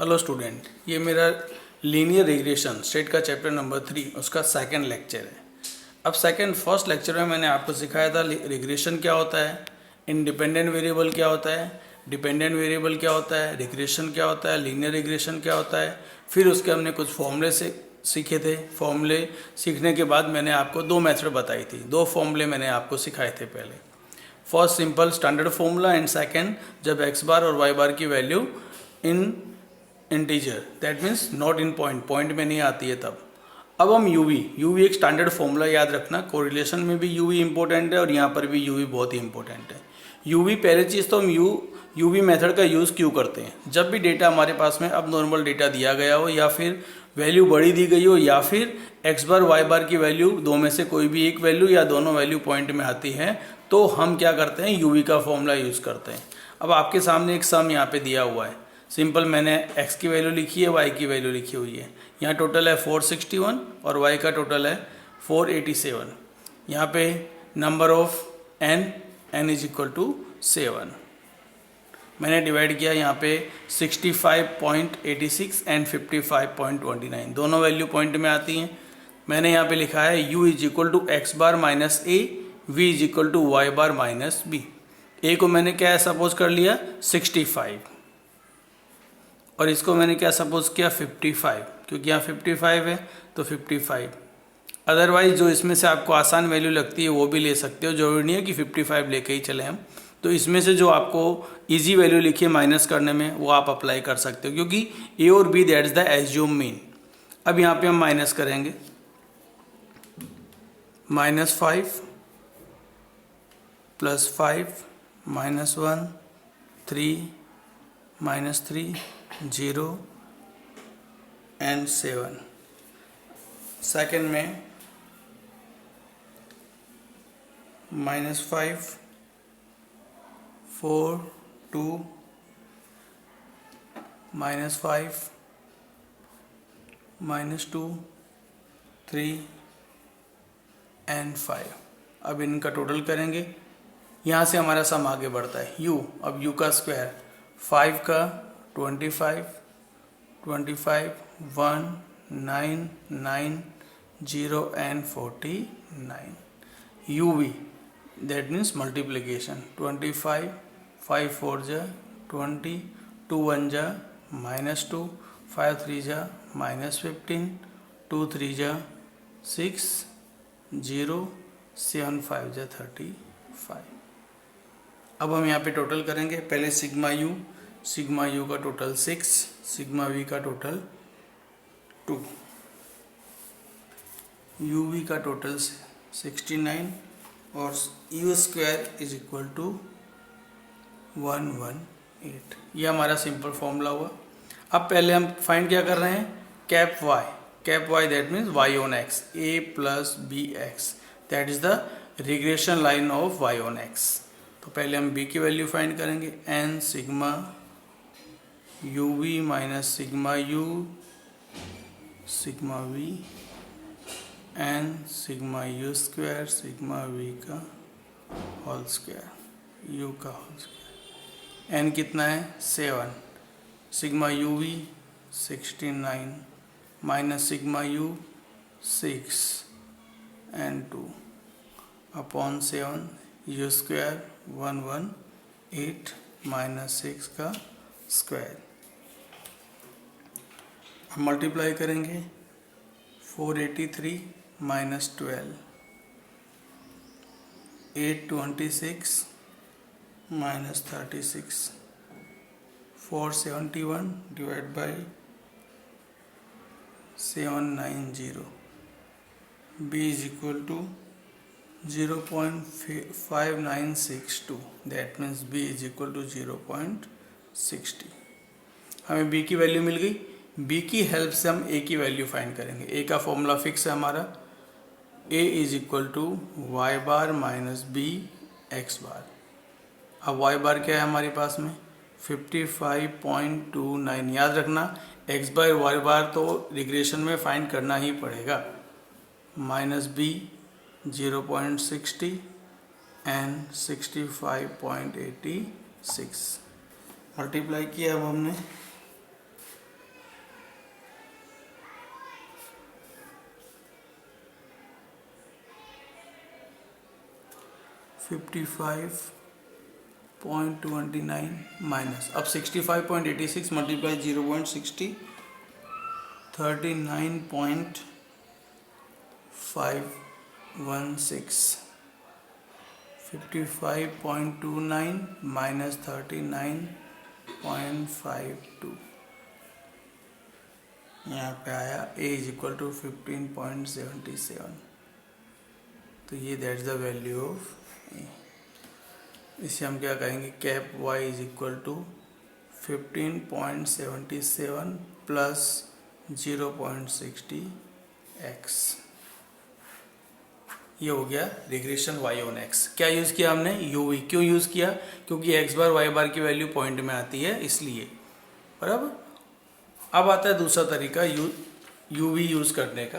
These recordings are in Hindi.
हेलो स्टूडेंट, ये मेरा लीनियर रिग्रेशन स्टेट का चैप्टर नंबर 3 उसका सेकंड लेक्चर है। अब फर्स्ट लेक्चर में मैंने आपको सिखाया था रिग्रेशन क्या होता है, इंडिपेंडेंट वेरिएबल क्या होता है, डिपेंडेंट वेरिएबल क्या होता है, रिग्रेशन क्या होता है, लीनियर रिग्रेशन क्या होता है। फिर उसके हमने कुछ फॉर्मूले से सीखे थे। फॉर्मूले सीखने के बाद मैंने आपको दो मेथड बताई थी, दो फॉर्मूले मैंने आपको सिखाए थे। पहले first simple standard formula and second जब एक्स बार और वाई बार की value in integer, that means not in point में नहीं आती है तब। अब हम यूवी एक स्टैंडर्ड फॉर्मूला याद रखना, कोरिलेशन में भी यूवी इंपॉर्टेंट है और यहाँ पर भी यूवी बहुत ही इंपॉर्टेंट है। यूवी पहले चीज़ तो हम यूवी मेथड का यूज़ क्यों करते हैं, जब भी डेटा हमारे पास में अब नॉर्मल डेटा दिया गया हो या फिर वैल्यू बड़ी दी गई हो या फिर एक्स बार वाई बार की वैल्यू दो में से कोई भी एक वैल्यू या दोनों वैल्यू पॉइंट में आती है, तो हम क्या करते हैं, यूवी का फॉर्मूला यूज़ करते हैं। अब आपके सामने एक सम यहाँ पे दिया हुआ है, सिंपल मैंने x की वैल्यू लिखी है, y की वैल्यू लिखी हुई है। यहाँ टोटल है 461 और y का टोटल है 487। यहाँ पे number of n is equal to 7। मैंने डिवाइड किया यहाँ पे 65.86 एंड 55.29, दोनों वैल्यू पॉइंट में आती हैं। मैंने यहाँ पे लिखा है u is equal to x bar minus a, v is equal to y bar minus b. A को मैंने क्या सपोज कर लिया 65 और इसको मैंने क्या सपोज किया 55, क्योंकि यहाँ 55 है तो 55। अदरवाइज जो इसमें से आपको आसान वैल्यू लगती है वो भी ले सकते हो, जरूरी नहीं है कि 55 लेके ही चले हम। तो इसमें से जो आपको इजी वैल्यू लिखी है माइनस करने में वो आप अप्लाई कर सकते हो, क्योंकि ए और B that is the assumed mean. अब यहाँ पे हम माइनस करेंगे, -5 +5 -1 3 -3 0 एंड 7। सेकेंड में -5 4 2 -5 -2 3 एंड 5। अब इनका टोटल करेंगे, यहाँ से हमारा सम आगे बढ़ता है u। अब u का स्क्वायर 5 का 25 1 9 9 0 and 49। uv that means multiplication 25 5 4 जा 20 2 1 जा -2 5 3 जा -15 2 3 जा 6 0 7 5 जा 35। अब हम यहाँ पे टोटल करेंगे, पहले सिग्मा यू का टोटल 6, सिग्मा वी का टोटल 2, यू वी का टोटल 69 और u square is equal to 118। ये हमारा सिंपल फॉर्मूला हुआ। अब पहले हम फाइंड क्या कर रहे हैं, cap Y that means Y on X, A plus B X, that is the regression line of Y on X. तो पहले हम b की वैल्यू फाइंड करेंगे, n sigma u v minus sigma u sigma v n sigma u square sigma v का होल स्क्वायर u का होल स्क्वायर। n कितना है 7, sigma u v 69 minus sigma u 6 and 2 upon 7 you square 118 minus 6 का स्क्वायर। हम मल्टीप्लाई करेंगे 483 minus 12 826 minus 36 471 divide by 790। b is equal to 0.5962, that means b is equal to 0.60। हमें b की वैल्यू मिल गई। b की हेल्प से हम a की वैल्यू फाइंड करेंगे। a का फॉर्मूला फिक्स है हमारा, a is equal to y bar minus b x bar. अब y बार क्या है हमारे पास में 55.29। याद रखना x बार वाई बार तो रिग्रेशन में फाइंड करना ही पड़ेगा, माइनस बी 0.60 एंड 65.86 मल्टीप्लाई किया अब हमने 55.29 माइनस, अब 65.86 मल्टीप्लाई 0.60, 39.516, 55.29 माइनस 39.52, यहाँ पे आया a इज इक्वल टू 15.77। तो ये that's the value of A. इसे हम क्या कहेंगे, cap y is equal to 15.77 plus 0.60 x। ये हो गया रिग्रेशन y ऑन x। क्या यूज़ किया हमने, uv। क्यों यूज़ किया, क्योंकि x बार y बार की वैल्यू पॉइंट में आती है इसलिए, बराबर। अब आता है दूसरा तरीका uv यूज़ करने का।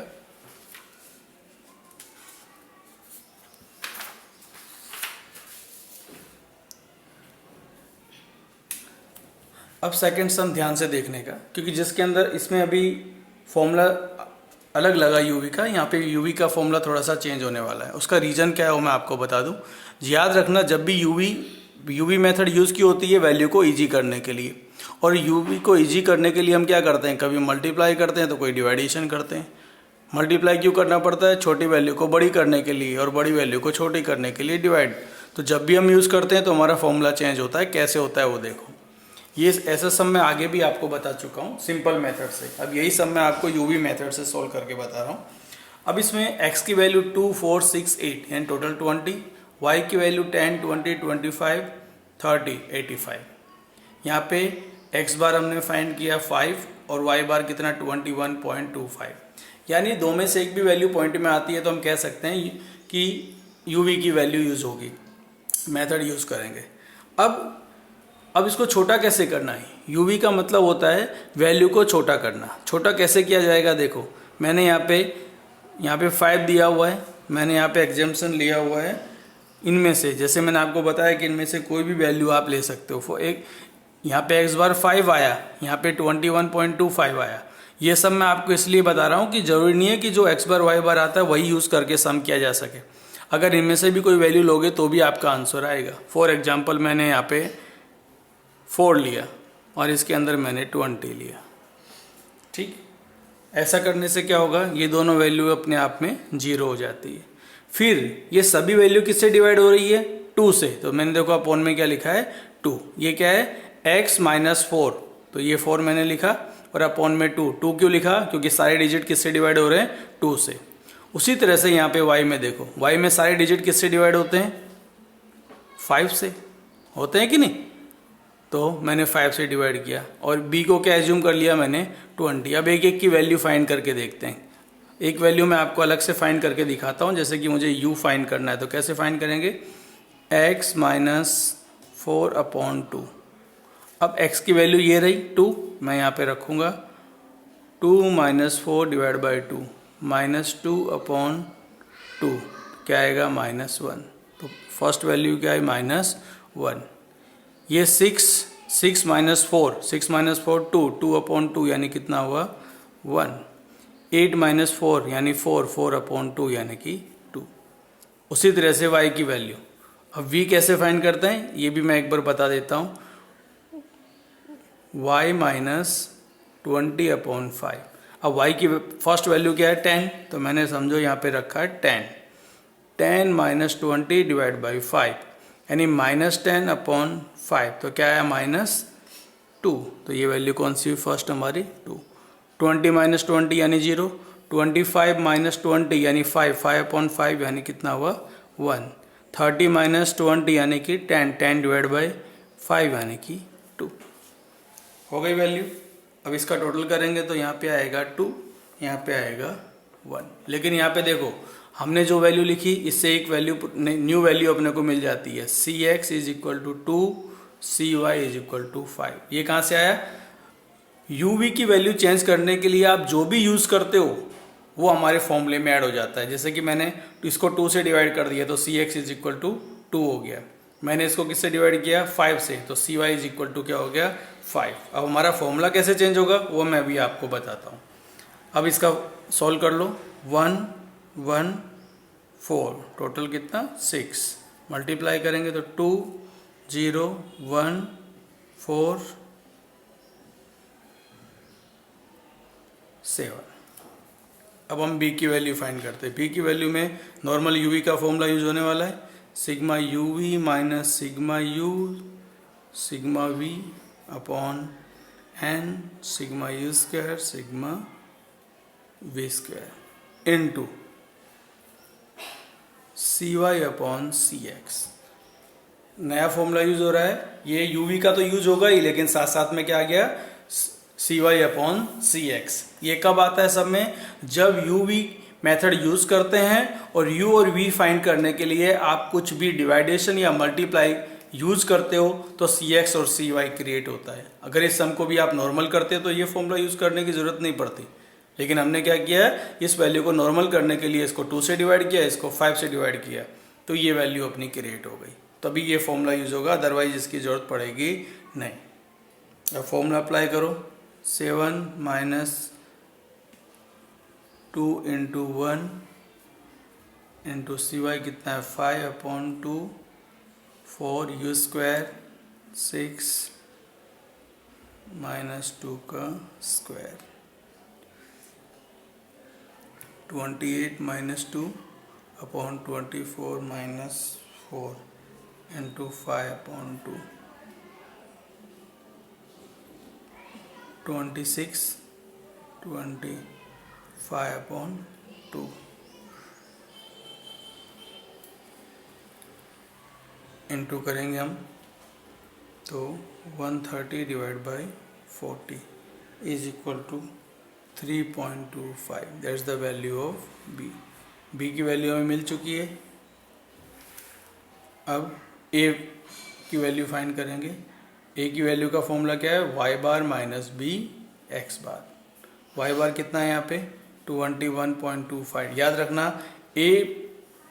अब सेकंड सम ध्यान से देखने का, क्योंकि जिसके अंदर इसमें अभी फॉर्मूला अलग लगा यूवी का, यहाँ पे यूवी का फॉर्मूला थोड़ा सा चेंज होने वाला है। उसका रीज़न क्या है वो मैं आपको बता दूं। याद रखना, जब भी यूवी मेथड यूज़ की होती है वैल्यू को इजी करने के लिए, और यूवी को इजी करने के लिए हम क्या करते हैं, कभी मल्टीप्लाई करते हैं तो कोई डिवाइडेशन करते हैं। मल्टीप्लाई क्यों करना पड़ता है, छोटी वैल्यू को बड़ी करने के लिए और बड़ी वैल्यू को छोटी करने के लिए डिवाइड। तो जब भी हम यूज़ करते हैं तो हमारा फॉर्मूला चेंज होता है। कैसे होता है वो देखो। ये ऐसा सम मैं आगे भी आपको बता चुका हूँ सिंपल मेथड से। अब यही सम मैं आपको यूवी मेथड से सॉल्व करके बता रहा हूँ। अब इसमें x की वैल्यू 2, 4, 6, 8 यानी टोटल 20, y की वैल्यू 10, 20, 25, 30, 85। यहाँ पे x बार हमने फाइंड किया 5 और y बार कितना 21.25। यानी दो में से एक भी वैल्यू पॉइंट में आती है तो हम कह सकते हैं कि यूवी की वैल्यू यूज़ होगी, मेथड यूज़ करेंगे। अब इसको छोटा कैसे करना है, यूवी का मतलब होता है वैल्यू को छोटा करना। छोटा कैसे किया जाएगा, देखो मैंने यहाँ पे 5 दिया हुआ है, मैंने यहाँ पे एग्जाम्पशन लिया हुआ है। इनमें से जैसे मैंने आपको बताया कि इनमें से कोई भी वैल्यू आप ले सकते हो। एक यहाँ पे x बार 5 आया, यहाँ पे 21.25 आया। ये सब मैं आपको इसलिए बता रहा हूँ कि ज़रूरी नहीं है कि जो x बार y बार आता है वही यूज़ करके सम किया जा सके। अगर इनमें से भी कोई वैल्यू लोगे तो भी आपका आंसर आएगा। फॉर एग्जाम्पल मैंने यहाँ पे 4 लिया और इसके अंदर मैंने 20 लिया, ठीक। ऐसा करने से क्या होगा, ये दोनों वैल्यू अपने आप में 0 हो जाती है। फिर ये सभी वैल्यू किससे डिवाइड हो रही है, 2 से। तो मैंने देखो अपॉन में क्या लिखा है 2। ये क्या है x माइनस 4, तो ये 4 मैंने लिखा और अपॉन में 2 क्यों लिखा, क्योंकि सारे डिजिट किससे डिवाइड हो रहे हैं 2 से। उसी तरह से यहाँ पे y में देखो, y में सारे डिजिट किससे डिवाइड होते हैं 5 से, होते हैं कि नहीं। तो मैंने 5 से डिवाइड किया और b को क्या एज्यूम कर लिया मैंने 20। अब एक एक की वैल्यू फाइंड करके देखते हैं। एक वैल्यू मैं आपको अलग से फाइंड करके दिखाता हूँ, जैसे कि मुझे u फाइंड करना है। तो कैसे फाइंड करेंगे, x माइनस 4 अपॉन 2। अब x की वैल्यू ये रही 2, मैं यहाँ पे रखूँगा 2 minus 4 divide by 2 minus 2 upon 2 क्या आएगा -1। तो फर्स्ट वैल्यू क्या है -1। ये 6 माइनस 4 2 अपॉन 2 यानी कितना हुआ 1। 8 माइनस 4 यानी 4 अपॉन 2 यानी कि 2। उसी तरह से y की वैल्यू। अब v कैसे फाइंड करते हैं ये भी मैं एक बार बता देता हूँ। y minus 20 upon 5। अब y की फर्स्ट वैल्यू क्या है 10, तो मैंने समझो यहाँ पे रखा है 10 माइनस 20 डिवाइड बाई 5 यानी -10 अपॉन 5। तो क्या आया -2। तो ये वैल्यू कौन सी हुई फर्स्ट हमारी 2। 20 माइनस 20 यानी 0। 25 माइनस 20 यानी 5 अपॉन 5 यानी कितना हुआ 1। 30 माइनस 20 यानी कि 10 डिवाइड बाई 5 यानी कि 2 हो गई वैल्यू। अब इसका टोटल करेंगे तो यहाँ पे आएगा 2, यहाँ पे आएगा 1। लेकिन यहाँ पे देखो हमने जो वैल्यू लिखी इससे एक वैल्यू न्यू वैल्यू अपने को मिल जाती है। cx is equal to 2, cy is equal to 5। ये कहाँ से आया, uv की वैल्यू चेंज करने के लिए आप जो भी यूज़ करते हो वो हमारे फॉर्मूले में ऐड हो जाता है। जैसे कि मैंने इसको 2 से डिवाइड कर दिया तो cx इज इक्वल टू 2 हो गया। मैंने इसको किससे डिवाइड किया 5 से, तो cy इज इक्वल टू क्या हो गया 5। अब हमारा फॉर्मूला कैसे चेंज होगा वो मैं अभी आपको बताता हूँ। अब इसका सॉल्व कर लो। 1 1 4 टोटल कितना 6 मल्टीप्लाई करेंगे तो 2 0 1 4 7। अब हम b की वैल्यू फाइंड करते हैं। b की वैल्यू में नॉर्मल uv का फॉर्मूला यूज होने वाला है, sigma uv minus sigma u sigma v upon n sigma u square sigma v square into cy upon cx। नया फॉर्मूला यूज हो रहा है, ये uv का तो यूज होगा ही, लेकिन साथ साथ में क्या आ गया, cy अपॉन cx। ये कब आता है सब में, जब uv मेथड यूज करते हैं और u और v फाइंड करने के लिए आप कुछ भी डिवाइडेशन या मल्टीप्लाई यूज करते हो तो cx और cy क्रिएट होता है। अगर इस सम को भी आप नॉर्मल करते हो तो ये फॉर्मूला यूज करने की जरूरत नहीं पड़ती, लेकिन हमने क्या किया है, इस वैल्यू को नॉर्मल करने के लिए इसको 2 से डिवाइड किया, इसको 5 से डिवाइड किया, तो ये वैल्यू अपनी क्रिएट हो गई, तभी ये फॉर्मूला यूज होगा, अदरवाइज इसकी जरूरत पड़ेगी नहीं। अब फॉर्मूला अप्लाई करो, 7 माइनस 2 इंटू 1 इंटू cy कितना है 5 अपॉन 2 4 u स्क्वायर 6 माइनस 2 का square 28 minus 2 upon 24 minus 4 into 5 upon 2 26 25 upon 2 into करेंगे हम तो 130 divide by 40 is equal to 3.25। That's the value of b। b की वैल्यू हमें मिल चुकी है। अब a की वैल्यू फाइंड करेंगे। a की वैल्यू का फॉर्मूला क्या है, y bar minus b x bar. y bar कितना है यहाँ पे 21.25। याद रखना a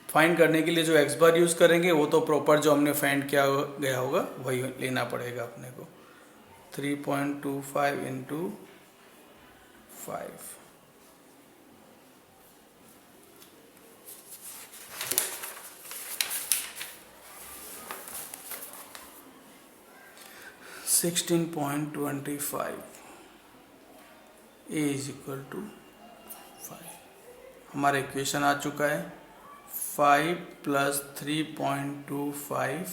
फाइंड करने के लिए जो x बार यूज करेंगे वो तो प्रॉपर जो हमने फाइंड किया गया होगा वही लेना पड़ेगा अपने को। 3.25 into 5 16.25 a is equal to 5। हमारा इक्वेशन आ चुका है 5 प्लस 3.25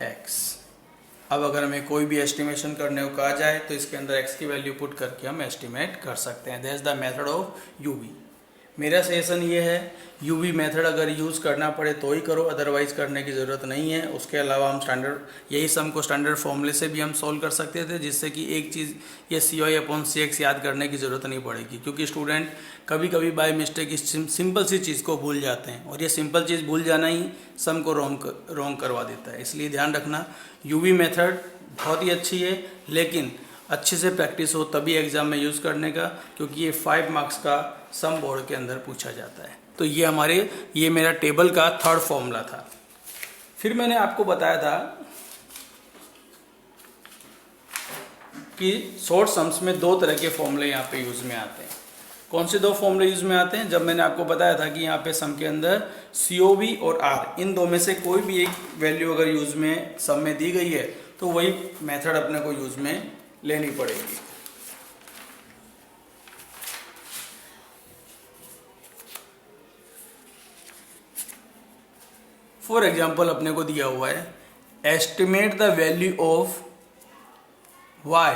x। अब अगर हमें कोई भी एस्टिमेशन करने को कहा जाए तो इसके अंदर x की वैल्यू पुट करके हम एस्टिमेट कर सकते हैं। That's the method of UV. मेरा सजेशन ये है यूवी मेथड अगर यूज़ करना पड़े तो ही करो, अदरवाइज करने की ज़रूरत नहीं है। उसके अलावा हम स्टैंडर्ड यही सम को स्टैंडर्ड फॉर्मूले से भी हम सॉल्व कर सकते थे, जिससे कि एक चीज़ ये cy अपॉन cx याद करने की ज़रूरत नहीं पड़ेगी, क्योंकि स्टूडेंट कभी कभी बाय मिस्टेक इस सिंपल सी चीज़ को भूल जाते हैं और ये सिंपल चीज़ भूल जाना ही सम को रॉन्ग करवा देता है। इसलिए ध्यान रखना यूवी मेथड बहुत ही अच्छी है, लेकिन अच्छे से प्रैक्टिस हो तभी एग्ज़ाम में यूज़ करने का, क्योंकि ये 5 मार्क्स का सम बोर्ड के अंदर पूछा जाता है। तो ये मेरा टेबल का थर्ड फॉर्मूला था। फिर मैंने आपको बताया था कि शॉर्ट सम्स में 2 तरह के फॉर्मूले यहाँ पे यूज़ में आते हैं। कौन से 2 फॉर्मूले यूज़ में आते हैं, जब मैंने आपको बताया था कि यहाँ पे सम के अंदर COV और R इन 2 में से कोई भी एक वैल्यू अगर यूज़ में सम में दी गई है तो वही मेथड अपने को यूज़ में लेनी पड़ेगी। फॉर एग्जाम्पल अपने को दिया हुआ है estimate the value of y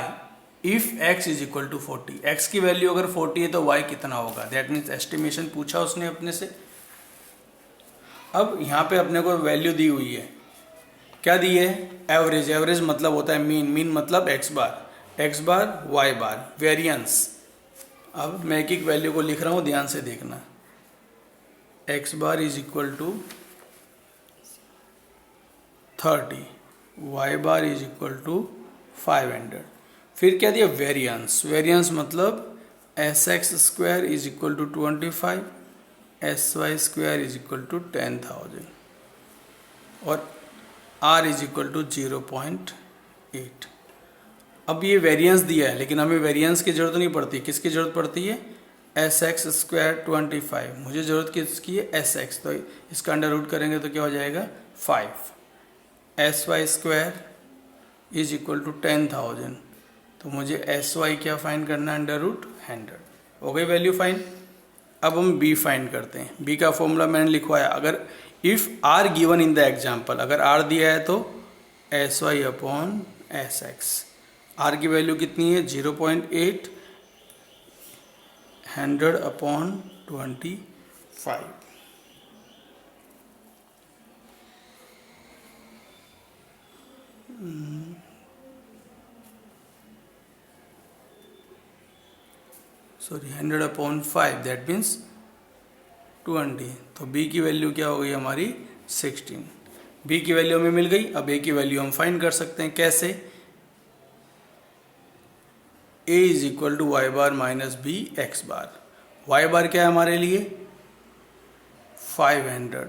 if x is equal to 40। x की वैल्यू अगर 40 है तो y कितना होगा, दैट मीन्स एस्टिमेशन पूछा उसने अपने से। अब यहाँ पे अपने को वैल्यू दी हुई है, क्या दी है, एवरेज। एवरेज मतलब होता है मीन, मीन मतलब x बार y बार, वेरिएंस। अब मैं एक वैल्यू को लिख रहा हूँ, ध्यान से देखना। x bar is equal to 30, y bar is equal to 500। फिर क्या दिया, वेरिएंस। वेरिएंस मतलब sx square is equal to 25, sy square is equal to 10,000 और r इज इक्वल टू 0.8। अब ये वेरिएंस दिया है, लेकिन हमें वेरिएंस की जरूरत नहीं पड़ती। किसकी जरूरत पड़ती है, एस एक्स स्क्वायर 25, मुझे ज़रूरत किसकी है एस एक्स, तो इसका अंडर रूट करेंगे तो क्या हो जाएगा 5। S Y square is equal to 10,000, तो मुझे एस वाई क्या फाइंड करना है अंडर रूट 100, हो गई वैल्यू फाइंड। अब हम बी फाइंड करते हैं। बी का फॉर्मूला मैंने लिखवाया, अगर if R given in the example, अगर आर दिया है तो S Y upon S X. R की वैल्यू कितनी है 0.8, 100 upon 25। Sorry 100 upon 5, that means 20। तो बी की वैल्यू क्या हो गई हमारी 16। बी की वैल्यू हमें मिल गई। अब ए की वैल्यू हम फाइंड कर सकते हैं, कैसे? A is equal to y bar minus b x bar. Y bar क्या है हमारे लिए 500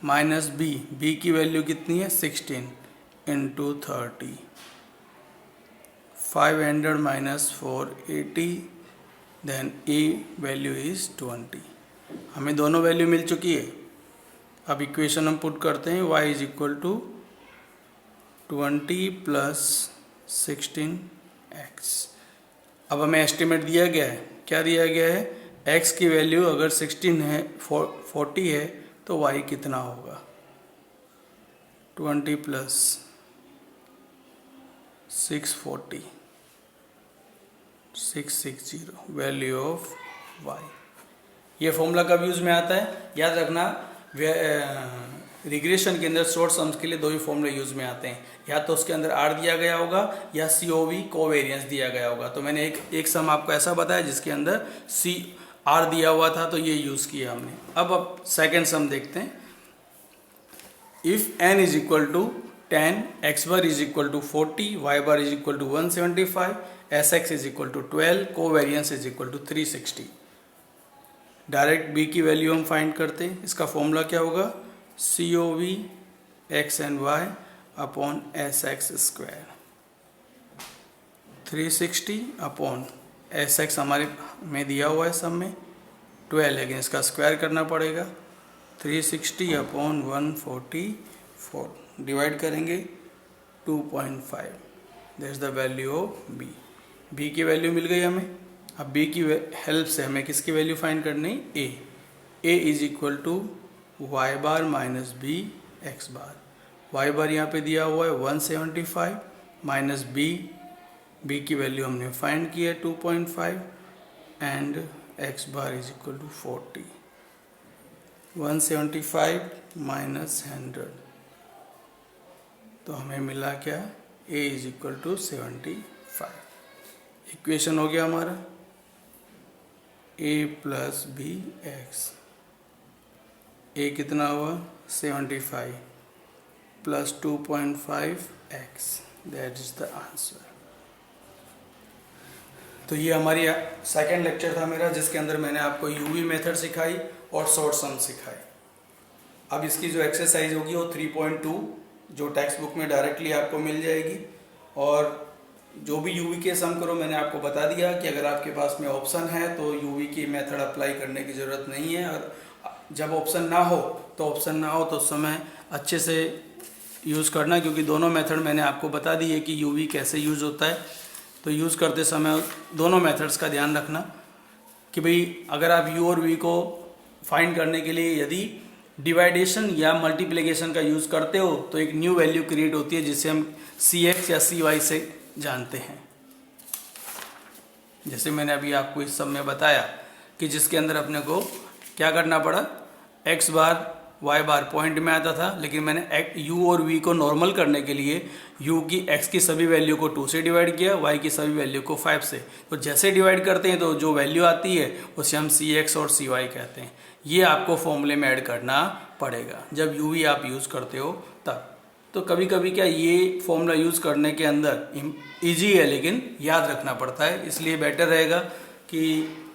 माइनस बी, बी की वैल्यू कितनी है 16 into 30, 500 minus 480, then a value is 20। हमें दोनों वैल्यू मिल चुकी है। अब इक्वेशन हम पुट करते हैं, y is equal to 20 plus 16x। अब हमें एस्टिमेट दिया गया है, क्या दिया गया है, x की वैल्यू अगर 16 है 40 है तो y कितना होगा 20 प्लस 640, 660 वैल्यू ऑफ y। ये फॉर्मूला कब यूज़ में आता है, याद रखना, रिग्रेशन के अंदर शॉर्ट सम्स के लिए दो ही फॉर्मूले यूज़ में आते हैं, या तो उसके अंदर आर दिया गया होगा या COV कोवेरियंस दिया गया होगा। तो मैंने एक सम आपको ऐसा बताया जिसके अंदर आर दिया हुआ था, तो ये यूज़ किया हमने। अब सेकेंड सम देखते हैं। If n is equal to 10, x bar is equal to 40, y bar is equal to 175, S X is equal to 12, covariance is equal to 360। Direct b की वैल्यू हम फाइंड करते हैं। इसका फॉर्मूला क्या होगा, COV x and y upon S X square, 360 upon S X हमारे में दिया हुआ है सब में 12, लेकिन इसका स्क्वायर करना पड़ेगा, 360 अपॉन 144, डिवाइड करेंगे 2.5, that is the value of b। b की वैल्यू मिल गई हमें। अब b की हेल्प से हमें किसकी वैल्यू फाइंड करनी, a is equal to y bar minus b x bar. Y bar यहाँ पे दिया हुआ है 175 माइनस b की वैल्यू हमने फाइंड की है 2.5 and x bar is equal to 40, 175 minus 100, तो हमें मिला क्या, a is equal to 75। Equation हो गया हमारा a plus B X, a कितना हुआ 75 plus 2.5x, that is the answer. तो ये हमारी सेकेंड लेक्चर था मेरा, जिसके अंदर मैंने आपको यूवी मेथड सिखाई और शॉर्ट सम सिखाई। अब इसकी जो एक्सरसाइज होगी वो 3.2 जो टेक्स्ट बुक में डायरेक्टली आपको मिल जाएगी। और जो भी यूवी के सम करो, मैंने आपको बता दिया कि अगर आपके पास में ऑप्शन है तो यूवी की मेथड अप्लाई करने की ज़रूरत नहीं है, और जब ऑप्शन ना हो तो उस समय अच्छे से यूज़ करना, क्योंकि दोनों मेथड मैंने आपको बता दी है कि यूवी कैसे यूज़ होता है। तो यूज़ करते समय दोनों मेथड्स का ध्यान रखना कि भाई अगर आप यू और वी को फाइंड करने के लिए यदि डिवाइडेशन या मल्टीप्लिकेशन का यूज़ करते हो तो एक न्यू वैल्यू क्रिएट होती है जिसे हम CX या CY से जानते हैं। जैसे मैंने अभी आपको इस सब में बताया कि जिसके अंदर अपने को क्या करना पड़ा, x बार y बार पॉइंट में आता था, लेकिन मैंने u और v को नॉर्मल करने के लिए u की x की सभी वैल्यू को 2 से डिवाइड किया, y की सभी वैल्यू को 5 से। तो जैसे डिवाइड करते हैं तो जो वैल्यू आती है उसे हम CX और CY कहते हैं। ये आपको फॉर्मूले में ऐड करना पड़ेगा जब u v आप यूज़ करते हो तब। तो कभी कभी क्या ये फॉर्मूला यूज़ करने के अंदर ईजी है, लेकिन याद रखना पड़ता है, इसलिए बेटर रहेगा कि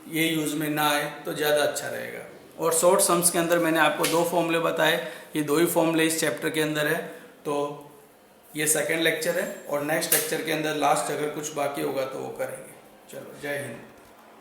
ये यूज़ में ना आए तो ज़्यादा अच्छा रहेगा। और शॉर्ट सम्स के अंदर मैंने आपको 2 फॉर्मूले बताए, ये 2 ही फॉर्मूले इस चैप्टर के अंदर है। तो ये सेकंड लेक्चर है, और नेक्स्ट लेक्चर के अंदर लास्ट अगर कुछ बाकी होगा तो वो करेंगे। चलो, जय हिंद।